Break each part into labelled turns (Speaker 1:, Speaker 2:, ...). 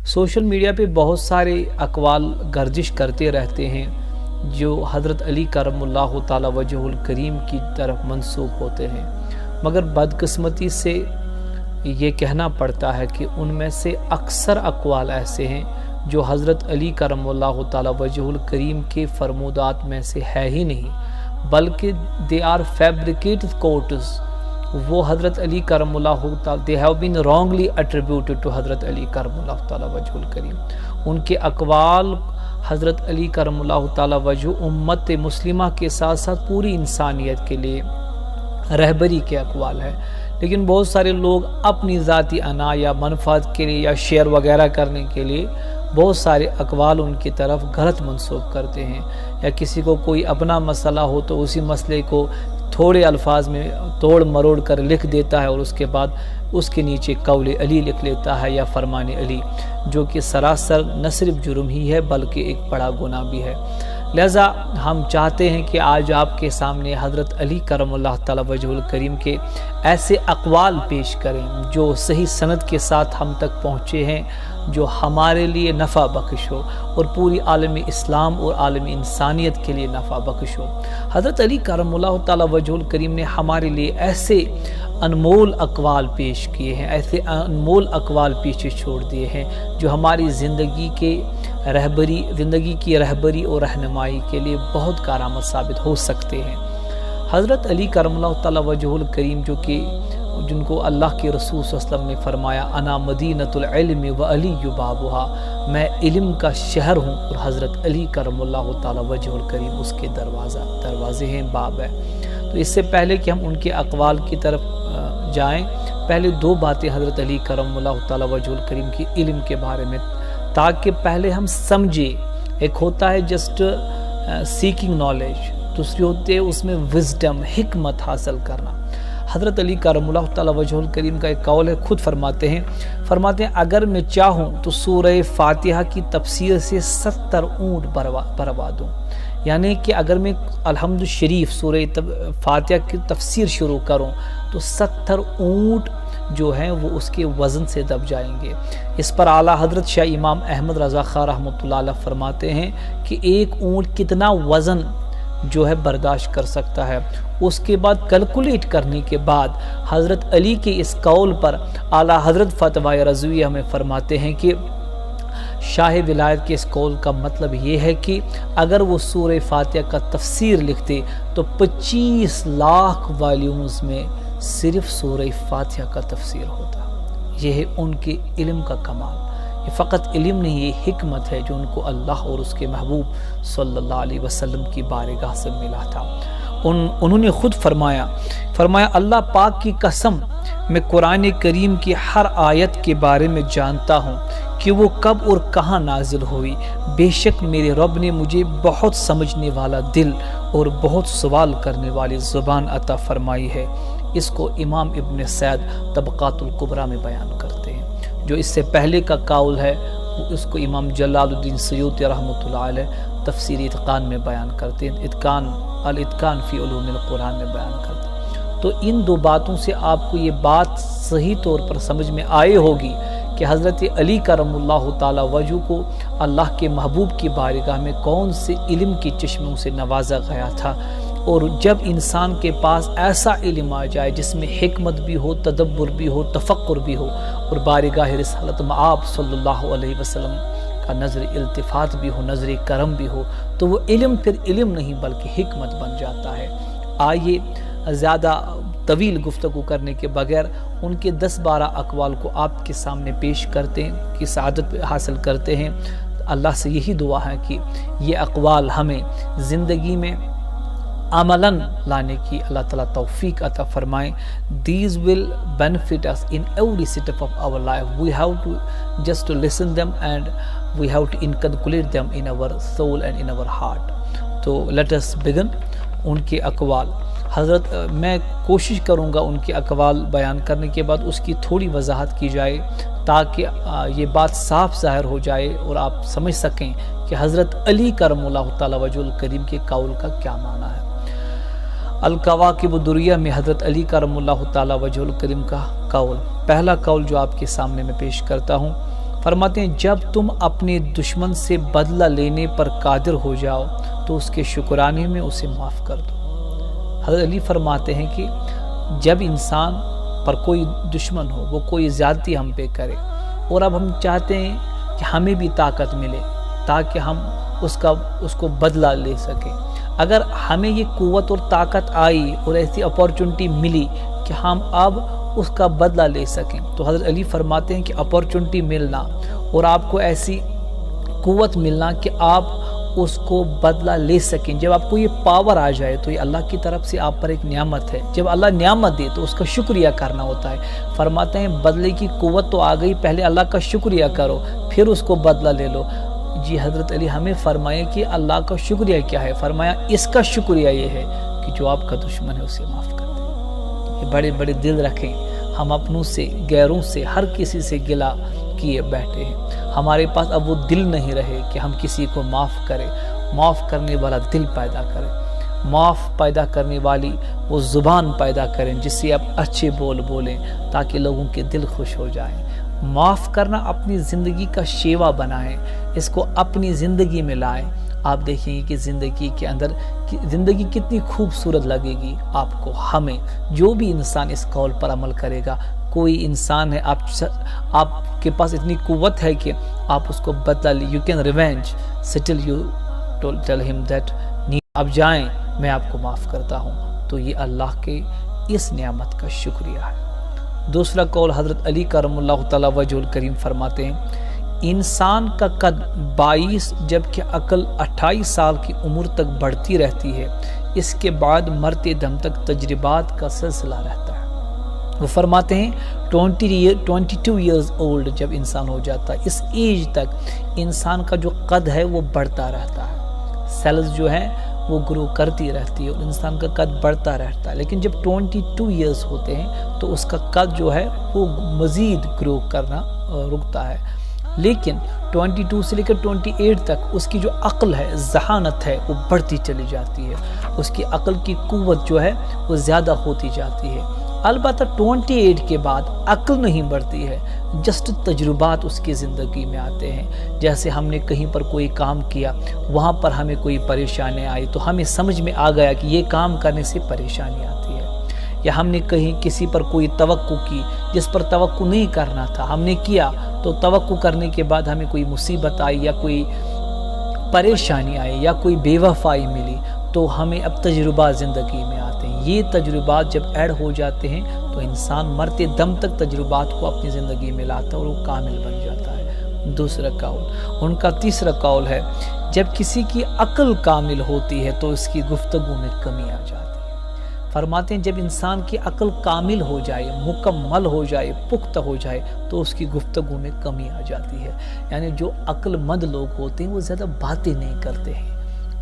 Speaker 1: Social media پہ بہت سارے اقوال گردش کرتے رہتے ہیں جو حضرت علی کرم اللہ تعالی وجہ الکریم کی طرف منسوب ہوتے ہیں، مگر بدقسمتی سے یہ کہنا پڑتا ہے کہ ان میں سے اکثر اقوال ایسے ہیں جو حضرت علی کرم اللہ تعالی وجہ الکریم کے فرمودات میں سے ہے ہی نہیں، بلکہ they are fabricated quotes۔ وہ حضرت علی کرم اللہ تعالی they have been wrongly attributed to حضرت علی کرم اللہ تعالی وجہ الکریم۔ ان کے اقوال حضرت علی کرم اللہ تعالی وجہ امت مسلمہ کے ساتھ ساتھ پوری انسانیت کے لیے رہبری کے اقوال ہے، لیکن بہت سارے لوگ اپنی ذاتی انا یا منفعت کے لیے یا شیئر وغیرہ کرنے کے لیے بہت سارے اقوال ان کی طرف غلط منسوب کرتے ہیں، یا کسی کو کوئی اپنا مسئلہ ہو تو اسی مسئلے کو تھوڑے الفاظ میں توڑ مروڑ کر لکھ دیتا ہے اور اس کے بعد اس کے نیچے قول علی لکھ لیتا ہے یا فرمان علی، جو کہ سراسر نہ صرف جرم ہی ہے بلکہ ایک بڑا گناہ بھی ہے۔ لہذا ہم چاہتے ہیں کہ آج آپ کے سامنے حضرت علی کرم اللہ تعالی وجہ الکریم کے ایسے اقوال پیش کریں جو صحیح سند کے ساتھ ہم تک پہنچے ہیں، جو ہمارے لیے نفع بخش ہو اور پوری عالم اسلام اور عالم انسانیت کے لیے نفع بخش ہو۔ حضرت علی کرم اللہ تعالی وجہ الکریم نے ہمارے لیے ایسے انمول اقوال پیش کیے ہیں، ایسے انمول اقوال پیچھے چھوڑ دیے ہیں جو ہماری زندگی کی رہبری اور رہنمائی کے لیے بہت کارآمد ثابت ہو سکتے ہیں۔ حضرت علی کرم اللہ تعالی وجہ الکریم جن کو اللہ کے رسول صلی اللہ علیہ وسلم نے فرمایا انا مدینۃ العلم و علی بابها، میں علم کا شہر ہوں اور حضرت علی کرم اللہ تعالی وجہ الکریم اس کے دروازے ہیں، باب ہے۔ تو اس سے پہلے کہ ہم ان کے اقوال کی طرف جائیں، پہلے دو باتیں حضرت علی کرم اللہ تعالی وجہ الکریم کی علم کے بارے میں، تاکہ پہلے ہم سمجھیں۔ ایک ہوتا ہے جسٹ سیکنگ نالج، دوسری ہوتی ہے اس میں وزڈم، حکمت حاصل کرنا۔ حضرت علی کرم اللہ تعالی وجہ الکریم کا ایک قول ہے، خود فرماتے ہیں اگر میں چاہوں تو سورہ فاتحہ کی تفسیر سے 70 اونٹ بھروا دوں، یعنی کہ اگر میں الحمد شریف سورہ فاتحہ کی تفسیر شروع کروں تو 70 اونٹ جو ہیں وہ اس کے وزن سے دب جائیں گے۔ اس پر اعلیٰ حضرت شاہ امام احمد رضا خان رحمۃ اللہ علیہ فرماتے ہیں کہ ایک اونٹ کتنا وزن جو ہے برداشت کر سکتا ہے۔ اس کے بعد کیلکولیٹ کرنے کے بعد حضرت علی کے اس قول پر اعلیٰ حضرت فتوی رضویہ میں فرماتے ہیں کہ شاہ ولایت کے اس قول کا مطلب یہ ہے کہ اگر وہ سورہ فاتحہ کا تفسیر لکھتے تو 25 لاکھ والیومز میں صرف سورہ فاتحہ کا تفسیر ہوتا۔ یہ ہے ان کے علم کا کمال۔ یہ فقط علم نہیں، یہ حکمت ہے جو ان کو اللہ اور اس کے محبوب صلی اللہ علیہ وسلم کی بارگاہ سے ملا تھا۔ انہوں نے خود فرمایا اللہ پاک کی قسم، میں قرآن کریم کی ہر آیت کے بارے میں جانتا ہوں کہ وہ کب اور کہاں نازل ہوئی، بے شک میرے رب نے مجھے بہت سمجھنے والا دل اور بہت سوال کرنے والی زبان عطا فرمائی ہے۔ اس کو امام ابن سعد طبقات الکبریٰ میں بیان کرتے ہیں۔ جو اس سے پہلے کا قول ہے اس کو امام جلال الدین سیوطی رحمۃ اللہ علیہ تفسیر اتقان میں بیان کرتے ہیں، الاتقان فی علوم القرآن میں بیان کرتے ہیں۔ تو ان دو باتوں سے آپ کو یہ بات صحیح طور پر سمجھ میں آئے ہوگی کہ حضرت علی کرم اللہ تعالی وجہ کو اللہ کے محبوب کی بارگاہ میں کون سے علم کی چشموں سے نوازا گیا تھا۔ اور جب انسان کے پاس ایسا علم آ جائے جس میں حکمت بھی ہو، تدبر بھی ہو، تفکر بھی ہو، اور بارگاہ رسالت مآب صلی اللہ علیہ وسلم کا نظر التفات بھی ہو، نظر کرم بھی ہو، تو وہ علم پھر علم نہیں بلکہ حکمت بن جاتا ہے۔ آئیے زیادہ طویل گفتگو کرنے کے بغیر ان کے 10-12 اقوال کو آپ کے سامنے پیش کرتے ہیں کہ سعادت حاصل کرتے ہیں۔ اللہ سے یہی دعا ہے کہ یہ اقوال ہمیں زندگی میں عملاً لانے کی اللہ تعالیٰ توفیق عطا فرمائیں۔ These will benefit us in every step of our life. We have to just to listen them and we have to inculcate them in our soul and in our heart. تو let us begin۔ ان کے اقوال حضرت میں کوشش کروں گا ان کے اقوال بیان کرنے کے بعد اس کی تھوڑی وضاحت کی جائے تاکہ یہ بات صاف ظاہر ہو جائے اور آپ سمجھ سکیں کہ حضرت علی کرم اللہ تعالی وجہ الکریم کے قول کا کیا معنی ہے۔ الکواکب الدریہ میں حضرت علی کرم اللہ تعالی وجہ الکریم کا قول، پہلا قول جو آپ کے سامنے میں پیش کرتا ہوں، فرماتے ہیں جب تم اپنے دشمن سے بدلہ لینے پر قادر ہو جاؤ تو اس کے شکرانے میں اسے معاف کر دو۔ حضرت علی فرماتے ہیں کہ جب انسان پر کوئی دشمن ہو، وہ کوئی زیادتی ہم پہ کرے، اور اب ہم چاہتے ہیں کہ ہمیں بھی طاقت ملے تاکہ ہم اس کو بدلہ لے سکیں، اگر ہمیں یہ قوت اور طاقت آئی اور ایسی اپورچنٹی ملی کہ ہم اب اس کا بدلہ لے سکیں، تو حضرت علی فرماتے ہیں کہ اپورچنٹی ملنا اور آپ کو ایسی قوت ملنا کہ آپ اس کو بدلہ لے سکیں، جب آپ کو یہ پاور آ جائے تو یہ اللہ کی طرف سے آپ پر ایک نعمت ہے۔ جب اللہ نعمت دے تو اس کا شکریہ کرنا ہوتا ہے۔ فرماتے ہیں بدلے کی قوت تو آ گئی، پہلے اللہ کا شکریہ کرو پھر اس کو بدلہ لے لو۔ جی حضرت علی ہمیں فرمایا کہ اللہ کا شکریہ کیا ہے؟ فرمایا اس کا شکریہ یہ ہے کہ جو آپ کا دشمن ہے اسے معاف کر دیں۔ یہ بڑے بڑے دل رکھیں، ہم اپنوں سے، غیروں سے، ہر کسی سے گلہ کیے بیٹھے ہیں، ہمارے پاس اب وہ دل نہیں رہے کہ ہم کسی کو معاف کریں۔ معاف کرنے والا دل پیدا کریں، معاف پیدا کرنے والی وہ زبان پیدا کریں جس سے آپ اچھے بول بولیں تاکہ لوگوں کے دل خوش ہو جائیں۔ معاف کرنا اپنی زندگی کا شیوا بنائیں، اس کو اپنی زندگی میں لائیں۔ آپ دیکھیں گے کہ زندگی کے اندر زندگی کتنی خوبصورت لگے گی آپ کو۔ ہمیں جو بھی انسان اس قول پر عمل کرے گا، کوئی انسان ہے آپ کے پاس اتنی قوت ہے کہ آپ اس کو بدلہ لیں، you can revenge still you tell him that اب جائیں میں آپ کو معاف کرتا ہوں، تو یہ اللہ کے اس نعمت کا شکریہ ہے۔ دوسرا قول حضرت علی کرم اللہ تعالی وجہ الکریم فرماتے ہیں انسان کا قد 22 جبکہ عقل 28 سال کی عمر تک بڑھتی رہتی ہے، اس کے بعد مرتے دم تک تجربات کا سلسلہ رہتا ہے۔ وہ فرماتے ہیں 22 ایئرز اولڈ جب انسان ہو جاتا ہے، اس ایج تک انسان کا جو قد ہے وہ بڑھتا رہتا ہے، سیلز جو ہیں وہ گرو کرتی رہتی ہے اور انسان کا قد بڑھتا رہتا ہے، لیکن جب 22 ایئرز ہوتے ہیں تو اس کا قد جو ہے وہ مزید گرو کرنا رکتا ہے، لیکن 22 سے لے کر 28 تک اس کی جو عقل ہے، ذہانت ہے، وہ بڑھتی چلی جاتی ہے، اس کی عقل کی قوت جو ہے وہ زیادہ ہوتی جاتی ہے۔ البتہ 28 کے بعد عقل نہیں بڑھتی ہے، جسٹ تجربات اس کی زندگی میں آتے ہیں، جیسے ہم نے کہیں پر کوئی کام کیا، وہاں پر ہمیں کوئی پریشانی آئی تو ہمیں سمجھ میں آ گیا کہ یہ کام کرنے سے پریشانی آتی ہے، یا ہم نے کہیں کسی پر کوئی توقع کی جس پر توقع نہیں کرنا تھا، ہم نے کیا تو توقع کرنے کے بعد ہمیں کوئی مصیبت آئی یا کوئی پریشانی آئی یا کوئی بے وفائی ملی، تو ہمیں اب تجربات زندگی میں آتے ہیں۔ یہ تجربات جب ایڈ ہو جاتے ہیں تو انسان مرتے دم تک تجربات کو اپنی زندگی میں لاتا ہے اور وہ کامل بن جاتا ہے۔ دوسرا قول ان کا تیسرا قول ہے جب کسی کی عقل کامل ہوتی ہے تو اس کی گفتگو میں کمی آ جاتی ہے۔ فرماتے ہیں جب انسان کی عقل کامل ہو جائے، مکمل ہو جائے، پختہ ہو جائے تو اس کی گفتگو میں کمی آ جاتی ہے، یعنی جو عقل مند لوگ ہوتے ہیں وہ زیادہ باتیں نہیں کرتے ہیں،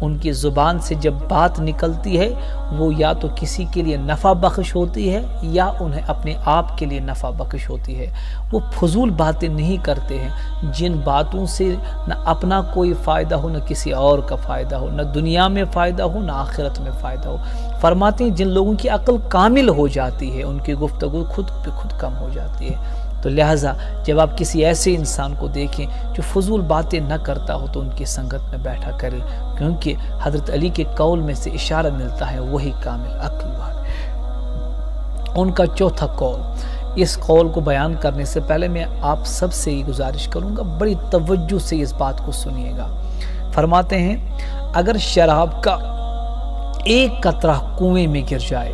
Speaker 1: ان کی زبان سے جب بات نکلتی ہے وہ یا تو کسی کے لیے نفع بخش ہوتی ہے یا انہیں اپنے آپ کے لیے نفع بخش ہوتی ہے، وہ فضول باتیں نہیں کرتے ہیں جن باتوں سے نہ اپنا کوئی فائدہ ہو، نہ کسی اور کا فائدہ ہو، نہ دنیا میں فائدہ ہو نہ آخرت میں فائدہ ہو۔ فرماتے ہیں جن لوگوں کی عقل کامل ہو جاتی ہے ان کی گفتگو خود پہ خود کم ہو جاتی ہے، تو لہٰذا جب آپ کسی ایسے انسان کو دیکھیں جو فضول باتیں نہ کرتا ہو تو ان کی سنگت میں بیٹھا کریں، کیونکہ حضرت علی کے قول میں سے اشارہ ملتا ہے وہی کامل عقل والے۔ ان کا چوتھا قول، اس قول کو بیان کرنے سے پہلے میں آپ سب سے یہ گزارش کروں گا بڑی توجہ سے اس بات کو سنیے گا۔ فرماتے ہیں اگر شراب کا ایک قطرہ کنویں میں گر جائے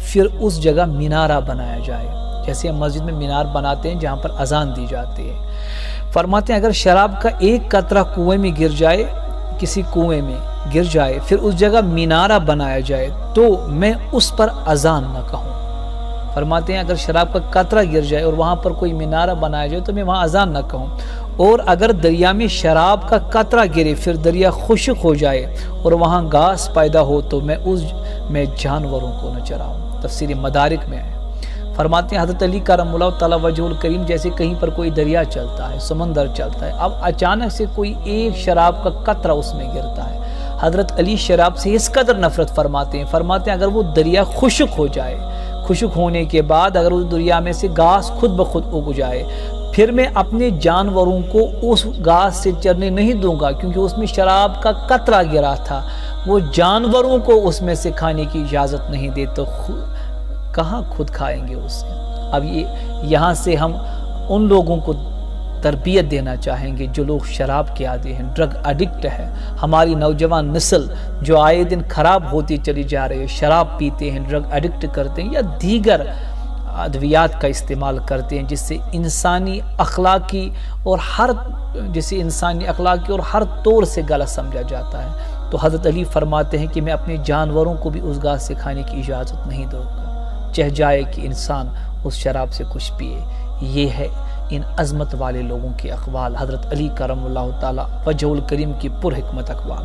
Speaker 1: پھر اس جگہ مینارہ بنایا جائے، جیسے ہم مسجد میں مینار بناتے ہیں جہاں پر اذان دی جاتی ہے، فرماتے ہیں اگر شراب کا ایک قطرہ کنویں میں گر جائے، کسی کنویں میں گر جائے پھر اس جگہ مینارہ بنایا جائے تو میں اس پر اذان نہ کہوں۔ فرماتے ہیں اگر شراب کا قطرہ گر جائے اور وہاں پر کوئی مینارہ بنایا جائے تو میں وہاں اذان نہ کہوں، اور اگر دریا میں شراب کا قطرہ گرے پھر دریا خشک ہو جائے اور وہاں گھاس پیدا ہو تو میں جانوروں کو نہ چراؤں۔ تفسیر مدارک میں ہے۔ فرماتے ہیں حضرت علی کرم اللہ تعالی وجہ الکریم جیسے کہیں پر کوئی دریا چلتا ہے، سمندر چلتا ہے، اب اچانک سے کوئی ایک شراب کا قطرہ اس میں گرتا ہے، حضرت علی شراب سے اس قدر نفرت فرماتے ہیں اگر وہ دریا خشک ہو جائے، خشک ہونے کے بعد اگر اس دریا میں سے گھاس خود بخود اگ جائے پھر میں اپنے جانوروں کو اس گھاس سے چرنے نہیں دوں گا کیونکہ اس میں شراب کا قطرہ گرا تھا، وہ جانوروں کو اس میں سے کھانے کی اجازت نہیں دے تو کہاں خود کھائیں گے اسے۔ اب یہاں سے ہم ان لوگوں کو تربیت دینا چاہیں گے جو لوگ شراب کے عادی ہیں، ڈرگ ایڈکٹ ہے، ہماری نوجوان نسل جو آئے دن خراب ہوتی چلی جا رہی ہے، شراب پیتے ہیں، ڈرگ ایڈکٹ کرتے ہیں یا دیگر ادویات کا استعمال کرتے ہیں جس سے انسانی اخلاقی اور ہر طور سے غلط سمجھا جاتا ہے۔ تو حضرت علی فرماتے ہیں کہ میں اپنے جانوروں کو بھی اس گھاس سے کھانے کی اجازت نہیں دوں گا، چاہے جائے کہ انسان اس شراب سے کچھ پیے۔ یہ ہے ان عظمت والے لوگوں کے اقوال، حضرت علی کرم اللہ تعالی وجہ الکریم کی پر حکمت اقوال۔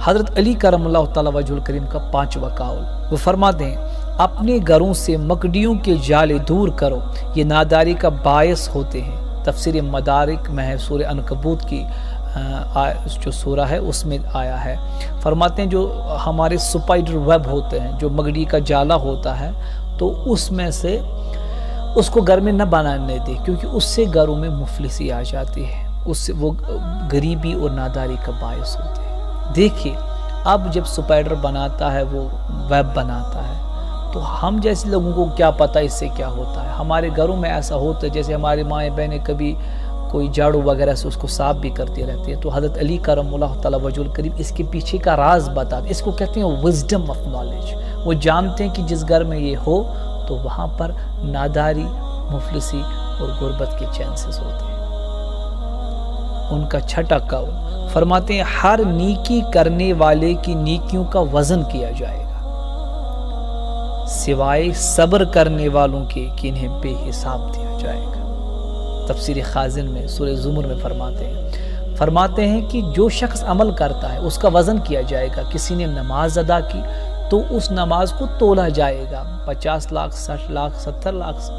Speaker 1: حضرت علی کرم اللہ تعالی وجہ الکریم کا 5واں قول، وہ فرماتے ہیں اپنے گھروں سے مکڑیوں کے جالے دور کرو، یہ ناداری کا باعث ہوتے ہیں۔ تفسیر مدارک میں ہے، سورہ عنکبوت کی جو سورہ ہے اس میں آیا ہے۔ فرماتے ہیں جو ہمارے سپائڈر ویب ہوتے ہیں، جو مکڑی کا جالا ہوتا ہے، تو اس میں سے اس کو گھر میں نہ بنانے دے کیونکہ اس سے گھروں میں مفلسی آ جاتی ہے، اس سے وہ غریبی اور ناداری کا باعث ہوتے ہیں۔ دیکھیے اب جب سپائڈر بناتا ہے، وہ ویب بناتا ہے، تو ہم جیسے لوگوں کو کیا پتہ اس سے کیا ہوتا ہے۔ ہمارے گھروں میں ایسا ہوتا ہے جیسے ہماری مائیں بہنیں کبھی کوئی جھاڑو وغیرہ سے اس کو صاف بھی کرتی رہتی ہے۔ تو حضرت علی کرم اللہ تعالی وجہ الکریم اس کے پیچھے کا راز بتاتے، اس کو کہتے ہیں وزڈم آف نالج۔ وہ جانتے ہیں کہ جس گھر میں یہ ہو تو وہاں پر ناداری، مفلسی اور غربت کے چانسز ہوتے ہیں۔ ان کا 6واں قول فرماتے ہیں ہر نیکی کرنے والے کی نیکیوں کا وزن کیا جائے گا سوائے صبر کرنے والوں کے کہ انہیں بے حساب دیا جائے گا۔ تفسیر خازن میں سورہ زمر میں فرماتے ہیں کہ جو شخص عمل کرتا ہے اس کا وزن کیا جائے گا۔ کسی نے نماز ادا کی تو اس نماز کو تولا جائے گا، 50 لاکھ 60 لاکھ 70 لاکھ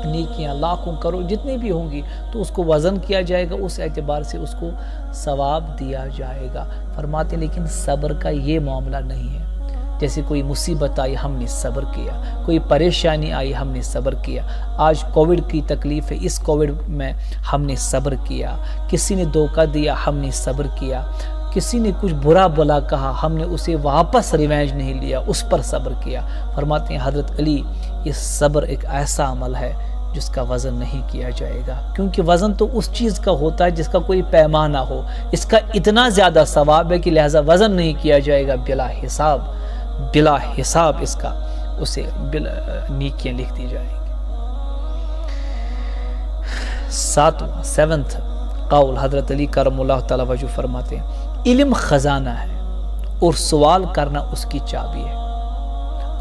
Speaker 1: نیکیاں، لاکھوں کروڑ جتنے بھی ہوں گی تو اس کو وزن کیا جائے گا، اس اعتبار سے اس کو ثواب دیا جائے گا۔ فرماتے ہیں لیکن صبر کا یہ معاملہ نہیں ہے، جیسے کوئی مصیبت آئی ہم نے صبر کیا، کوئی پریشانی آئی ہم نے صبر کیا، آج کووڈ کی تکلیف ہے، اس کووڈ میں ہم نے صبر کیا، کسی نے دھوکہ دیا ہم نے صبر کیا، کسی نے کچھ برا بلا کہا ہم نے اسے واپس ریونج نہیں لیا، اس پر صبر کیا۔ فرماتے ہیں حضرت علی یہ صبر ایک ایسا عمل ہے جس کا وزن نہیں کیا جائے گا، کیونکہ وزن تو اس چیز کا ہوتا ہے جس کا کوئی پیمانہ ہو، اس کا اتنا زیادہ ثواب ہے کہ لہذا وزن نہیں کیا جائے گا، بلا حساب اس کا اسے نیکیاں لکھ دی جائیں گی۔ 7واں قول حضرت علی کرم اللہ تعالی وجہ فرماتے ہیں علم خزانہ ہے اور سوال کرنا اس کی چابی ہے۔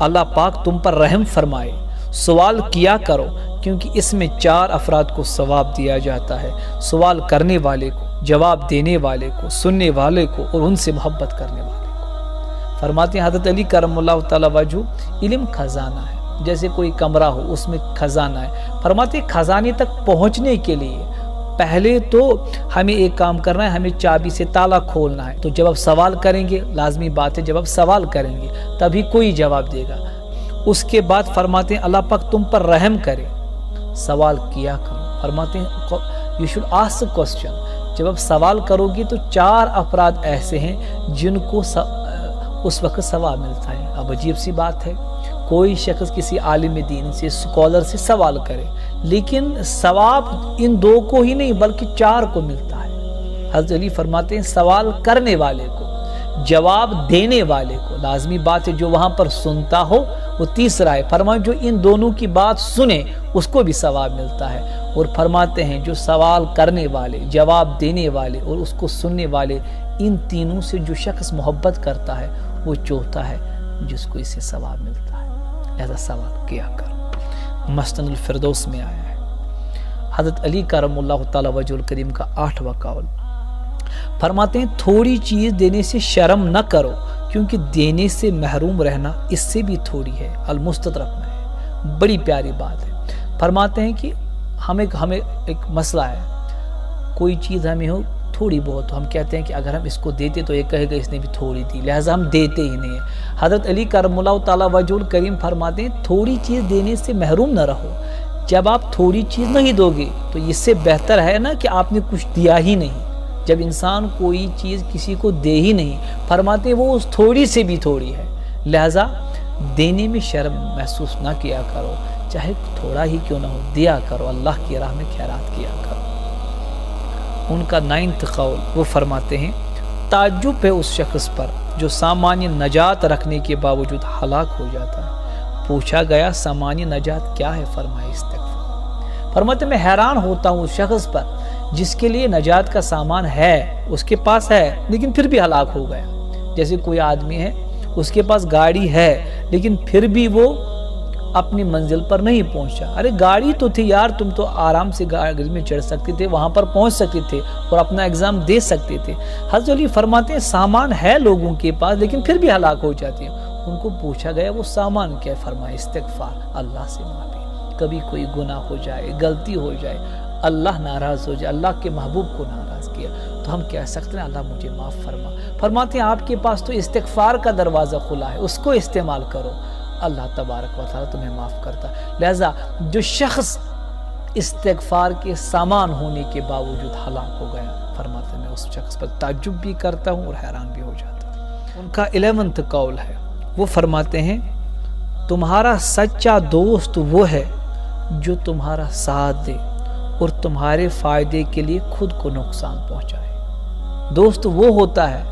Speaker 1: اللہ پاک تم پر رحم فرمائے، سوال کیا کرو کیونکہ اس میں 4 افراد کو ثواب دیا جاتا ہے، سوال کرنے والے کو، جواب دینے والے کو، سننے والے کو اور ان سے محبت کرنے والے کو۔ فرماتے ہیں حضرت علی کرم اللہ تعالی وجہ علم خزانہ ہے، جیسے کوئی کمرہ ہو اس میں خزانہ ہے۔ فرماتے ہیں خزانے تک پہنچنے کے لیے پہلے تو ہمیں ایک کام کرنا ہے، ہمیں چابی سے تالا کھولنا ہے۔ تو جب آپ سوال کریں گے، لازمی بات ہے جب آپ سوال کریں گے تبھی کوئی جواب دے گا۔ اس کے بعد فرماتے ہیں اللہ پاک تم پر رحم کرے، سوال کیا کرو۔ فرماتے ہیں یو شوڈ آسک کوسچن، جب آپ سوال کرو گے تو 4 افراد ایسے ہیں جن کو اس وقت ثواب ملتا ہے۔ اب عجیب سی بات ہے، کوئی شخص کسی عالم دین سے، اسکالر سے سوال کرے لیکن ثواب ان 2 کو ہی نہیں بلکہ 4 کو ملتا ہے۔ حضرت علی فرماتے ہیں سوال کرنے والے کو، جواب دینے والے کو، لازمی بات ہے جو وہاں پر سنتا ہو وہ تیسرا ہے۔ فرمایا جو ان دونوں کی بات سنے اس کو بھی ثواب ملتا ہے۔ اور فرماتے ہیں جو سوال کرنے والے، جواب دینے والے اور اس کو سننے والے، ان تینوں سے جو شخص محبت کرتا ہے وہ چوتھا ہے جس کو اس سے ثواب ملتا ہے۔ لہذا سوال کیا کرو۔ مسند الفردوس میں آیا ہے۔ حضرت علی کرم اللہ تعالی وجہ الکریم کا 8واں قول فرماتے ہیں تھوڑی چیز دینے سے شرم نہ کرو کیونکہ دینے سے محروم رہنا اس سے بھی تھوڑی ہے۔ المستدرک میں ہے، بڑی پیاری بات ہے۔ فرماتے ہیں کہ ہمیں ایک مسئلہ ہے، کوئی چیز ہمیں ہو تھوڑی بہت، ہم کہتے ہیں کہ اگر ہم اس کو دیتے تو یہ کہے گا اس نے بھی تھوڑی دی، لہٰذا ہم دیتے ہی نہیں ہیں۔ حضرت علی کرم اللہ تعالی وجہ الکریم فرماتے ہیں تھوڑی چیز دینے سے محروم نہ رہو، جب آپ تھوڑی چیز نہیں دو گے تو اس سے بہتر ہے نا کہ آپ نے کچھ دیا ہی نہیں۔ جب انسان کوئی چیز کسی کو دے ہی نہیں، فرماتے وہ اس تھوڑی سے بھی تھوڑی ہے، لہذا دینے میں شرم محسوس نہ کیا کرو، چاہے تھوڑا ہی کیوں نہ ہو، دیا کرو، اللہ کی راہ میں خیرات کیا کرو۔ ان کا 9واں قول وہ فرماتے ہیں تعجب ہے اس شخص پر جو سامانیہ نجات رکھنے کے باوجود ہلاک ہو جاتا ہے۔ پوچھا گیا سامانیہ نجات کیا ہے؟ فرمایا استغفار۔ فرماتے میں حیران ہوتا ہوں اس شخص پر جس کے لیے نجات کا سامان ہے، اس کے پاس ہے، لیکن پھر بھی ہلاک ہو گیا۔ جیسے کوئی آدمی ہے، اس کے پاس گاڑی ہے لیکن پھر بھی وہ اپنی منزل پر نہیں پہنچا۔ ارے گاڑی تو تھی یار، تم تو آرام سے گاڑی میں چڑھ سکتے تھے، وہاں پر پہنچ سکتے تھے اور اپنا ایگزام دے سکتے تھے۔ حضرت علی فرماتے ہیں سامان ہے لوگوں کے پاس لیکن پھر بھی ہلاک ہو جاتے ہیں۔ ان کو پوچھا گیا وہ سامان کیا؟ فرمایا استغفار، اللہ سے معافی۔ کبھی کوئی گناہ ہو جائے، غلطی ہو جائے، اللہ ناراض ہو جائے، اللہ کے محبوب کو ناراض کیا تو ہم کہہ سکتے ہیں اللہ مجھے معاف فرما۔ فرماتے ہیں آپ کے پاس تو استغفار کا دروازہ کھلا ہے، اس کو استعمال کرو، اللہ تبارک و تعالیٰ تمہیں معاف کرتا۔ لہذا جو شخص استغفار کے سامان ہونے کے باوجود ہلاک ہو گیا، فرماتے میں اس شخص پر تعجب بھی کرتا ہوں اور حیران بھی ہو جاتا ہوں۔ ان کا 11واں قول ہے، وہ فرماتے ہیں تمہارا سچا دوست وہ ہے جو تمہارا ساتھ دے اور تمہارے فائدے کے لیے خود کو نقصان پہنچائے۔ دوست وہ ہوتا ہے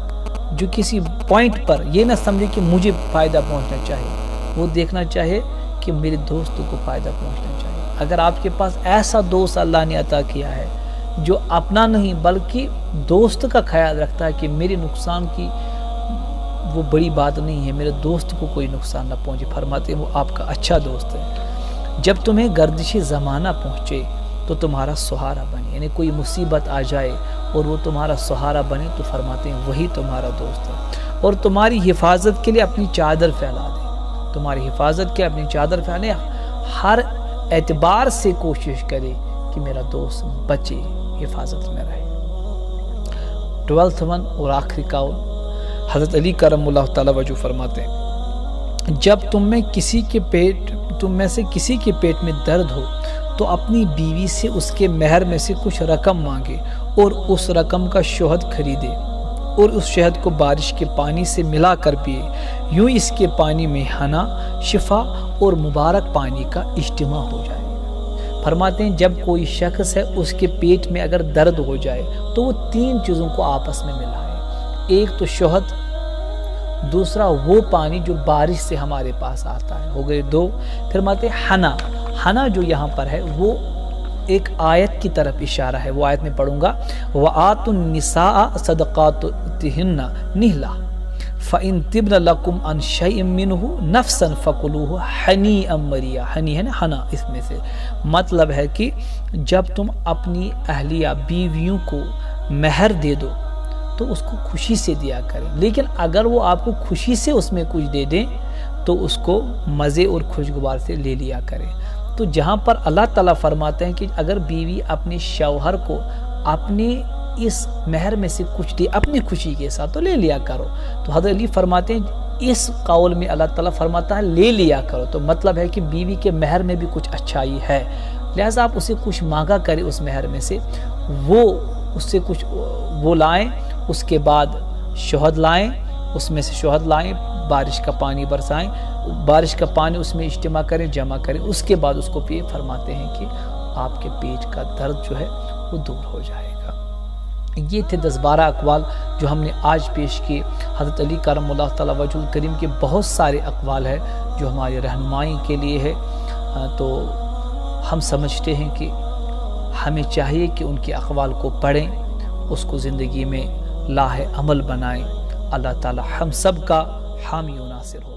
Speaker 1: جو کسی پوائنٹ پر یہ نہ سمجھے کہ مجھے فائدہ پہنچنا چاہیے، وہ دیکھنا چاہے کہ میرے دوست کو فائدہ پہنچنا چاہیے۔ اگر آپ کے پاس ایسا دوست اللہ نے عطا کیا ہے جو اپنا نہیں بلکہ دوست کا خیال رکھتا ہے کہ میرے نقصان کی وہ بڑی بات نہیں ہے، میرے دوست کو کوئی نقصان نہ پہنچے، فرماتے ہیں وہ آپ کا اچھا دوست ہے۔ جب تمہیں گردش زمانہ پہنچے تو تمہارا سہارا بنے، یعنی کوئی مصیبت آ جائے اور وہ تمہارا سہارا بنے تو فرماتے ہیں وہی تمہارا دوست ہے، اور تمہاری حفاظت کے لیے اپنی چادر پھیلا دے۔ تمہاری حفاظت کے اپنی چادر پھیلانے، ہر اعتبار سے کوشش کرے کہ میرا دوست بچے، حفاظت میں رہے۔ 12واں اور آخری قول حضرت علی کرم اللہ تعالیٰ وجہ فرماتے ہیں جب تم میں سے کسی کے پیٹ میں درد ہو تو اپنی بیوی سے اس کے مہر میں سے کچھ رقم مانگے اور اس رقم کا شہد خریدے اور اس شہد کو بارش کے پانی سے ملا کر پیے، یوں اس کے پانی میں حنا، شفا اور مبارک پانی کا اجتماع ہو جائے۔ فرماتے ہیں جب کوئی شخص ہے اس کے پیٹ میں اگر درد ہو جائے تو وہ 3 چیزوں کو آپس میں ملائے، ایک تو شہد، دوسرا وہ پانی جو بارش سے ہمارے پاس آتا ہے، ہو گئے 2۔ فرماتے حنا، حنا جو یہاں پر ہے وہ ایک آیت کی طرف اشارہ ہے، وہ آیت میں پڑھوں گا وَآتُوا النِّسَاءَ صَدَقَاتِهِنَّ نِحْلَةً فَإِن طِبْنَ لَكُمْ عَنْ شَيْءٍ مِّنْهُ نَفْسًا فَكُلُوهُ ہنیئا مریئا۔ ہنی ہے نا حنا، اس میں سے مطلب ہے کہ جب تم اپنی اہلیہ بیویوں کو مہر دے دو تو اس کو خوشی سے دیا کریں، لیکن اگر وہ آپ کو خوشی سے اس میں کچھ دے دیں تو اس کو مزے اور خوشگوار سے لے لیا کریں۔ تو جہاں پر اللہ تعالیٰ فرماتے ہیں کہ اگر بیوی اپنے شوہر کو اپنے اس مہر میں سے کچھ دے اپنی خوشی کے ساتھ تو لے لیا کرو، تو حضرت علی فرماتے ہیں اس قول میں اللہ تعالیٰ فرماتا ہے لے لیا کرو، تو مطلب ہے کہ بیوی کے مہر میں بھی کچھ اچھائی ہے، لہٰذا آپ اسے کچھ مانگا کریں اس مہر میں سے، وہ اس سے کچھ وہ لائیں، اس کے بعد شہد لائیں، اس میں سے شہد لائیں، بارش کا پانی برسائیں، بارش کا پانی اس میں اجتماع کریں، جمع کریں، اس کے بعد اس کو پیے، فرماتے ہیں کہ آپ کے پیٹ کا درد جو ہے وہ دور ہو جائے گا۔ یہ تھے 10-12 اقوال جو ہم نے آج پیش کیے۔ حضرت علی کرم اللہ تعالیٰ وجہ الکریم کے بہت سارے اقوال ہیں جو ہماری رہنمائی کے لیے ہے، تو ہم سمجھتے ہیں کہ ہمیں چاہیے کہ ان کے اقوال کو پڑھیں، اس کو زندگی میں لاہ عمل بنائیں۔ اللہ تعالی ہم سب کا حامی و ناصر ہو۔